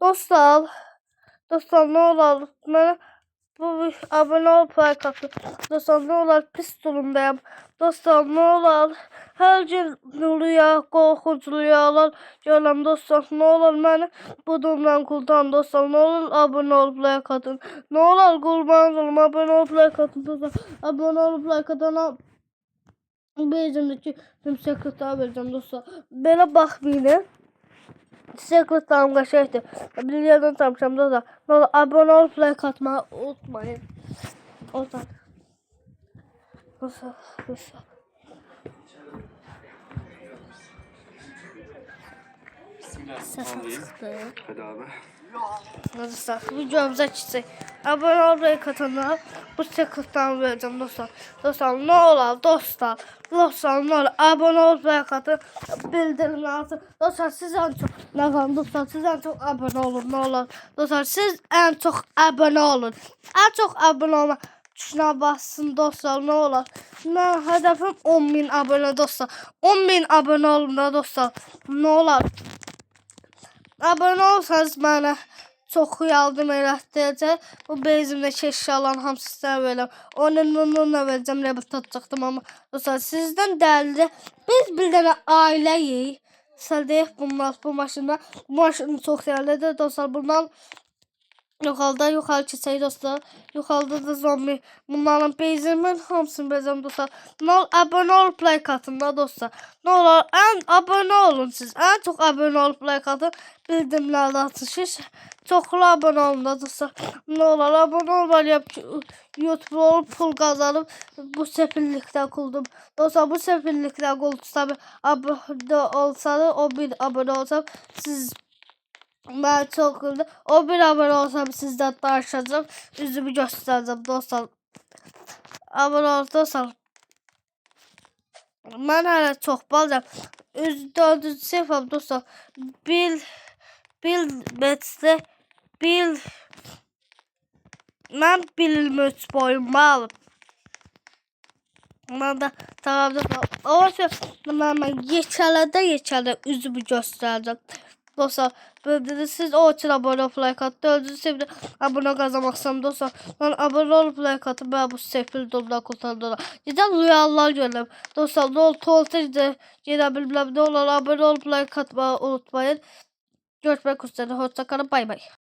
Dostlar, dostlar ne olar mənə bu abone ol like atın. Dostlar ne olar pis durumdayım. Dostlar ne olar her gün rüya, korkunç rüyalar görürəm. Dostlar ne olar məni bu durumdan kurtarın. Dostlar ne olur abone ol like atın. Ne olar kurban olum abone ol like atın. Dostlar abone ol like atana bezimdeki tüm sekreter vereceğim dostlar. Belə baxmayın. Secretlarım qəşəngdir. Bir yerdən tapmışam da. Ne olur abone ol like atmayı unutmayın. Dostlar. Dostlar. Bismillahirrahmanirrahim. Hadi abi. Dostlar videomuza geçsek. Abone ol like atana bu secretlarımı vereceğim dostlar. Dostlar ne olur dostlar. Dostlar ne olur abone ol like atın. Bildirim atın. Dostlar siz en çok ne var dostlar siz en çok abone olun ne olur. Dostlar siz en çok abone olun. En çok abone olma tuşuna bassın dostlar ne olur. Ben hedefim 10.000 abone dostlar. 10.000 abone olun da dostlar. Ne olur. Abone olsanız mənə çox yardım elətdirəcək. Bu bezimdəki eşyaların hamısı sizə verirəm. Onunla verəcəm, rebut atacaqdım amma dostlar sizdən dəldi. Biz bir dənə ailəyik. Sədəyik bunlar bu maşında. Bu maşın çox dəyərlidir dostlar. Bundan yuxarı keçək dostlar. Yuxarıda da zombi. Bunların bezimin hamısını verəcəm dostlar. Ne olur abone ol like atın da dostlar. Ne olur abone olun siz. En çok abone ol like atın. Bildirimlərdə atışır. Çoxlu abone olun da dostlar. Ne olur abone olmalıyım ki YouTube olup pul kazanıp bu sefillikten kuldum. Dostlar bu sefillikten kuldum. Tabi abone olsanız o bir abone olsam siz ben çok güldüm. O bir abone olsam sizden danışacağım. Yüzümü göstereceğim dostlar. Abone ol dostlar. Ben hala çok balcam. 4. sınıfım dostlar. Bil metre ben bililmiş boyuma alıp. Ben de tamam dostlar. O şey ben geçerlerde yüzümü göstereceğim. Dostlar böyle siz o için abone olup like atın. 4. sınıfta abone kazanmak istedim dostlar. Ben abone olup like atın. Ben bu sefil durumdan kurtardım. Giden rüyalar görürüm. Dostlar ne olur tuvalete gidebilmem ne olur abone olup like atmayı unutmayın. Görüşmek üzere. Hoşçakalın. Bay bay.